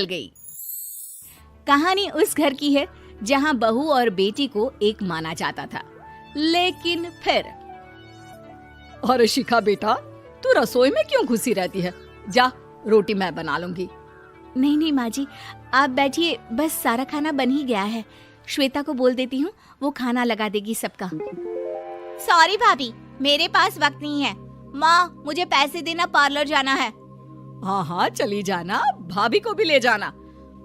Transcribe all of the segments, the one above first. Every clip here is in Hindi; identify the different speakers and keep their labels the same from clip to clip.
Speaker 1: गई। कहानी उस घर की है जहां बहू और बेटी को एक माना जाता था, लेकिन फिर
Speaker 2: अरे शिखा बेटा, तू रसोई में क्यों घुसी रहती है? जा, रोटी मैं बना लूंगी।
Speaker 1: नहीं नहीं माँ जी, आप बैठिए, बस सारा खाना बन ही गया है। श्वेता को बोल देती हूँ, वो खाना लगा देगी सबका। सॉरी भाभी, मेरे पास वक्त नहीं है। माँ, मुझे पैसे देना, पार्लर जाना है।
Speaker 2: हाँ हाँ चली जाना, भाभी को भी ले जाना।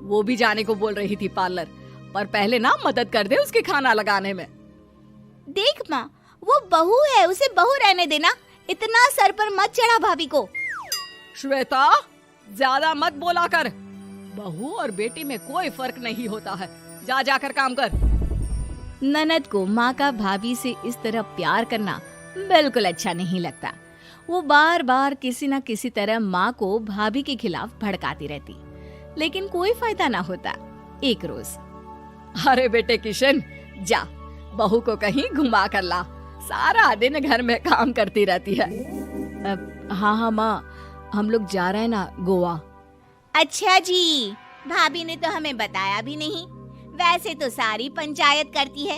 Speaker 2: वो भी जाने को बोल रही थी पार्लर, पर पहले ना मदद कर दे उसके खाना लगाने में।
Speaker 1: देख माँ, वो बहू है, उसे बहू रहने देना, इतना सर पर मत चढ़ा भाभी को।
Speaker 2: श्वेता, ज्यादा मत बोला कर। बहू और बेटी में कोई फर्क नहीं होता है। जा जाकर काम कर।
Speaker 1: ननद को माँ का भाभी से इस तरह प्यार करना बिल्कुल अच्छा नहीं लगता। वो बार बार किसी न किसी तरह माँ को भाभी के खिलाफ भड़काती रहती, लेकिन कोई फायदा ना होता। एक रोज,
Speaker 2: अरे बेटे किशन, जा बहू को कहीं घुमा कर ला, सारा दिन घर में काम करती रहती है।
Speaker 1: हाँ हाँ माँ, हम लोग जा रहे हैं ना गोवा। अच्छा जी, भाभी ने तो हमें बताया भी नहीं। वैसे तो सारी पंचायत करती है,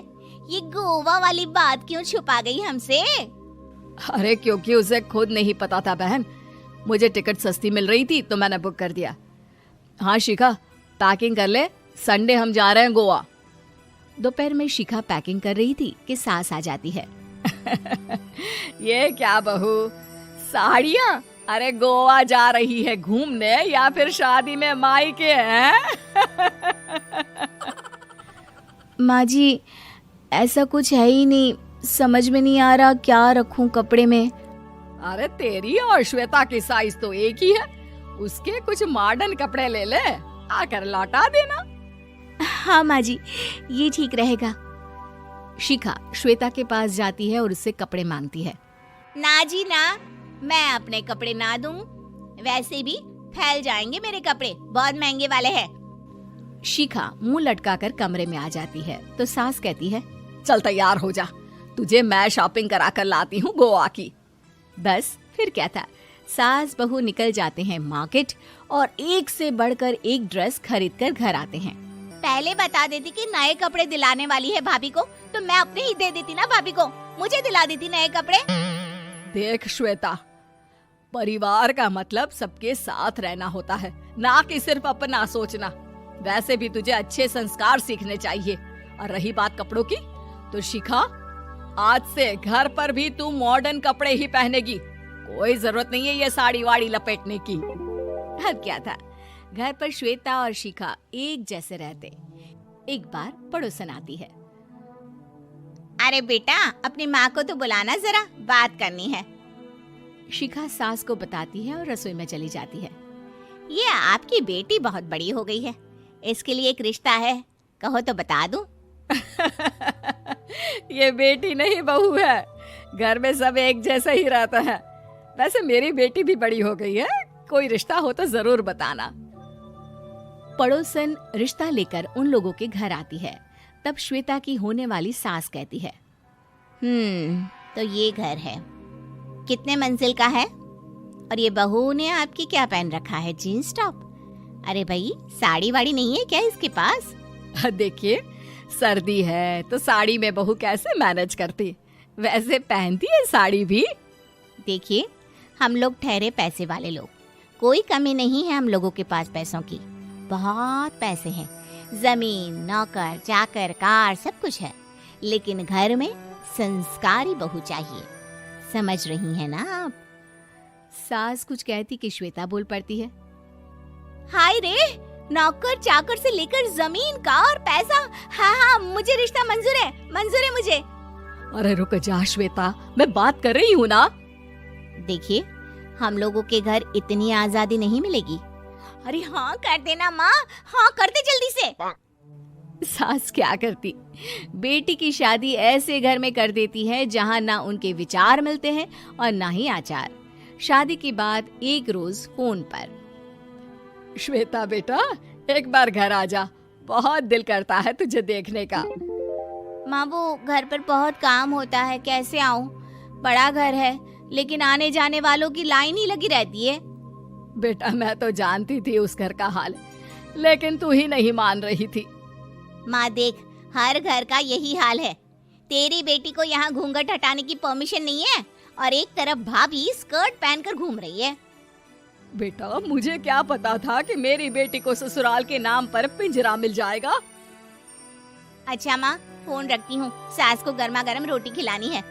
Speaker 1: ये गोवा वाली बात क्यों छुपा गई हमसे?
Speaker 2: अरे क्योंकि उसे खुद नहीं पता था बहन। मुझे टिकट सस्ती मिल रही थी तो मैंने बुक कर दिया। हाँ शिखा, पैकिंग कर ले, संडे हम जा रहे हैं गोवा।
Speaker 1: दोपहर में शिखा पैकिंग कर रही थी कि सास आ जाती है।
Speaker 2: ये क्या बहू, साड़ियाँ? अरे गोवा जा रही है घूमने या फिर शादी में मायके हैं?
Speaker 1: माँ जी, ऐसा कुछ है ही नहीं, समझ में नहीं आ रहा क्या रखूं कपड़े में।
Speaker 2: अरे तेरी और श्वेता की साइज तो एक ही है, उसके कुछ मॉडर्न कपड़े ले ले, आकर लौटा देना।
Speaker 1: हाँ माँ जी, ये ठीक रहेगा। शिखा श्वेता के पास जाती है और उससे कपड़े मांगती है। ना जी ना, मैं अपने कपड़े ना दूं, वैसे भी फैल जाएंगे मेरे कपड़े, बहुत महंगे वाले हैं। शिखा मुंह लटकाकर कमरे में आ जाती है तो सास कहती है,
Speaker 2: चल तैयार हो जा, तुझे मैं शॉपिंग करा कर लाती हूँ गोवा की।
Speaker 1: बस फिर क्या था, सास बहू निकल जाते हैं मार्केट और एक से बढ़कर एक ड्रेस खरीद कर घर आते हैं। पहले बता देती कि नए कपड़े दिलाने वाली है भाभी को, तो मैं अपने ही दे देती ना भाभी को, मुझे दिला देती नए कपड़े।
Speaker 2: देख श्वेता, परिवार का मतलब सबके साथ रहना होता है, ना कि सिर्फ अपना सोचना। वैसे भी तुझे अच्छे संस्कार सीखने चाहिए। और रही बात कपड़ों की, तो शिखा, आज से घर पर भी तू मॉडर्न कपड़े ही पहनेगी। कोई जरूरत नहीं है ये साड़ी वाड़ी लपेटने की।
Speaker 1: अब क्या था, घर पर श्वेता और शिखा एक जैसे रहते। एक बार पड़ोसन आती है। अरे बेटा, अपनी माँ को तो बुलाना जरा, बात करनी है। शिखा सास को बताती है और रसोई में चली जाती है। ये आपकी बेटी बहुत बड़ी हो गई है, इसके लिए एक रिश्ता है, कहो तो बता दूं।
Speaker 2: ये बेटी नहीं बहू है, घर में सब एक जैसा ही रहता है। वैसे मेरी बेटी भी बड़ी हो गई है, कोई रिश्ता हो तो जरूर बताना।
Speaker 1: पड़ोसन रिश्ता लेकर उन लोगों के घर आती है। तब श्वेता की होने वाली सास कहती है, तो ये घर है, कितने मंजिल का है? और ये बहू ने आपकी क्या पहन रखा है, जीन्स टॉप? अरे भाई, साड़ी वाड़ी नहीं है क्या इसके पास?
Speaker 2: देखिए, सर्दी है तो साड़ी में बहू कैसे मैनेज करती, वैसे पहनती है साड़ी भी।
Speaker 1: देखिए, हम लोग ठहरे पैसे वाले लोग, कोई कमी नहीं है हम लोगों के पास पैसों की, बहुत पैसे हैं, जमीन, नौकर चाकर, कार, सब कुछ है, लेकिन घर में संस्कारी बहू चाहिए। समझ रही हैं ना आप? सास कुछ कहती कि श्वेता बोल पड़ती है, हाय रे, नौकर चाकर से लेकर जमीन, कार, पैसा, हाँ हाँ मुझे रिश्ता मंजूर है मुझे।
Speaker 2: अरे रुक जा श्वेता, मैं बात कर रही हूँ ना।
Speaker 1: देखिए, हम लोगों के घर इतनी आजादी नहीं मिलेगी। अरे हाँ कर देना माँ, हाँ कर दे जल्दी से। सास क्या करती, बेटी की शादी ऐसे घर में कर देती है जहाँ ना उनके विचार मिलते हैं और ना ही आचार। शादी के बाद एक रोज फोन पर,
Speaker 2: श्वेता बेटा, एक बार घर आ जा, बहुत दिल करता है तुझे देखने का।
Speaker 1: माँ, वो घर पर बहुत काम होता है, कैसे आऊँ? बड़ा घर है, लेकिन आने जाने वालों की लाइन ही लगी रहती है।
Speaker 2: बेटा, मैं तो जानती थी उस घर का हाल, लेकिन तू ही नहीं मान रही थी।
Speaker 1: माँ देख, हर घर का यही हाल है। तेरी बेटी को यहाँ घूंघट हटाने की परमिशन नहीं है और एक तरफ भाभी स्कर्ट पहनकर घूम रही है।
Speaker 2: बेटा, मुझे क्या पता था कि मेरी बेटी को ससुराल के नाम पर पिंजरा मिल जाएगा।
Speaker 1: अच्छा माँ, फोन रखती हूँ, सास को गर्मा गर्म रोटी खिलानी है।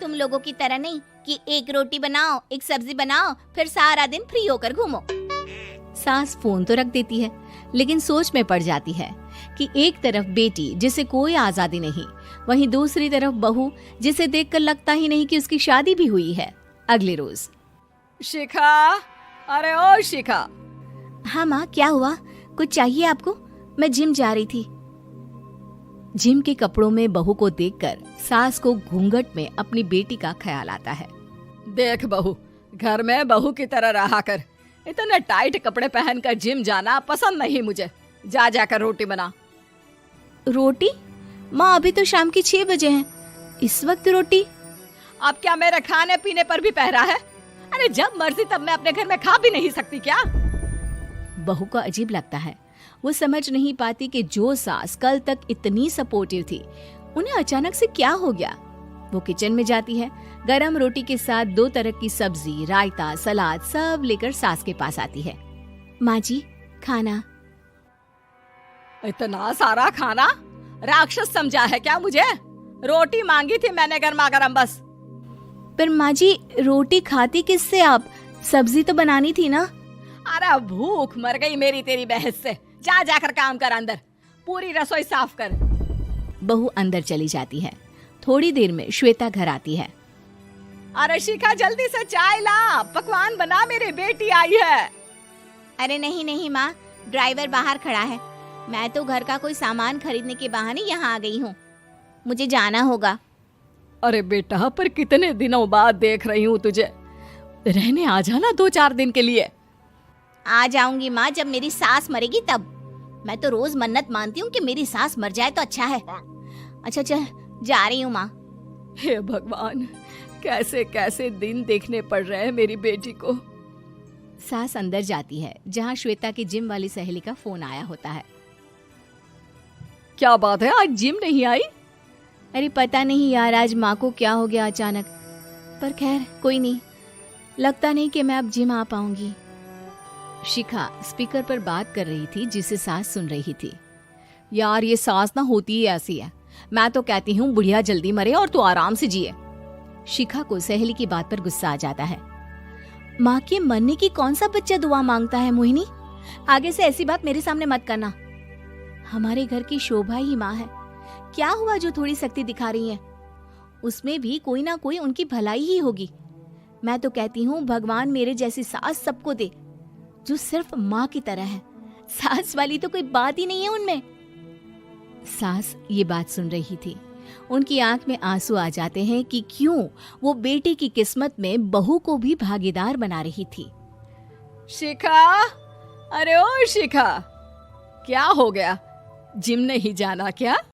Speaker 1: तुम लोगों की तरह नहीं कि एक रोटी बनाओ, एक सब्जी बनाओ, फिर सारा दिन फ्री होकर घूमो। सास फोन तो रख देती है, लेकिन सोच में पड़ जाती है कि एक तरफ बेटी जिसे कोई आजादी नहीं, वहीं दूसरी तरफ बहू जिसे देखकर लगता ही नहीं कि उसकी शादी भी हुई है। अगले रोज।
Speaker 2: शिखा, अरे ओ शिखा।
Speaker 1: हाँ माँ, क्या हुआ? कुछ चाहिए आपको? मैं जिम जा रही थी। जिम के कपड़ों में बहू को देखकर सास को घूंघट में अपनी बेटी का ख्याल आता है।
Speaker 2: देख बहू, घर में बहू की तरह रहा कर। इतने टाइट कपड़े पहनकर जिम जाना पसंद नहीं मुझे। जा जाकर रोटी बना।
Speaker 1: रोटी? माँ, अभी तो शाम के 6 बजे हैं, इस वक्त रोटी?
Speaker 2: अब क्या मेरे खाने पीने पर भी पहरा है? अरे जब मर्जी तब मैं अपने घर में खा भी नहीं सकती क्या?
Speaker 1: बहू को अजीब लगता है। वो समझ नहीं पाती कि जो सास कल तक इतनी सपोर्टिव थी, उन्हें अचानक से क्या हो गया। वो किचन में जाती है, गरम रोटी के साथ 2 तरह की सब्जी, रायता, सलाद सब लेकर सास के पास आती है। माँ जी, खाना।
Speaker 2: इतना सारा खाना? राक्षस समझा है क्या मुझे? रोटी मांगी थी मैंने गर्मा गर्म बस।
Speaker 1: पर माँ जी, रोटी खाती किससे आप? सब्जी तो बनानी थी ना।
Speaker 2: अरे भूख मर गई मेरी तेरी बहस से। जा जाकर काम कर, अंदर पूरी रसोई साफ कर।
Speaker 1: बहू अंदर चली जाती है। थोड़ी देर में श्वेता घर आती है।
Speaker 2: अरे शिखा, जल्दी से चाय ला, पकवान बना, मेरी बेटी आई है।
Speaker 1: अरे नहीं नहीं माँ, ड्राइवर बाहर खड़ा है। मैं तो घर का कोई सामान खरीदने के बहाने यहाँ आ गई हूँ, मुझे जाना होगा।
Speaker 2: अरे बेटा, पर कितने दिनों बाद देख रही हूँ तुझे। रहने आ जाना 2-4 दिन के लिए।
Speaker 1: आ जाऊंगी माँ, जब मेरी सास मरेगी तब। मैं तो रोज मन्नत मानती हूँ कि मेरी सास मर जाए तो अच्छा है। अच्छा चल, जा रही हूँ माँ।
Speaker 2: हे भगवान, कैसे कैसे दिन देखने पड़ रहे हैं मेरी बेटी को।
Speaker 1: सास अंदर जाती है, जहाँ श्वेता की जिम वाली सहेली का फोन आया होता है।
Speaker 2: क्या बात है, आज जिम नहीं आई?
Speaker 1: अरे पता नहीं यार, आज माँ को क्या हो गया अचानक। पर खैर कोई नहीं, लगता नहीं कि मैं अब जिम आ पाऊंगी। शिखा स्पीकर पर बात कर रही थी, जिसे सास सुन रही थी।
Speaker 2: यार, ये सास ना होती ही ऐसी है। मैं तो कहती हूँ बुढ़िया जल्दी मरे और तू आराम से जिए।
Speaker 1: शिखा को सहेली की बात पर गुस्सा आ जाता है। माँ के मरने की कौन सा बच्चा दुआ मांगता है मोहिनी? आगे से ऐसी बात मेरे सामने मत करना। हमारे घर की शोभा ही माँ है। क्या हुआ जो थोड़ी सख्ती दिखा रही है? उसमें भी कोई ना कोई उनकी भलाई ही होगी। मैं तो कहती हूँ भगवान मेरे जैसी सास सबको दे, जो सिर्फ माँ की तरह है। सास वाली तो कोई बात ही नहीं है उनमें। सास ये बात सुन रही थी। उनकी आंख में आंसू आ जाते हैं कि क्यों वो बेटी की किस्मत में बहू को भी भागीदार बना रही थी।
Speaker 2: शिखा, अरे ओ शिखा, क्या हो गया? जिम नहीं जाना क्या?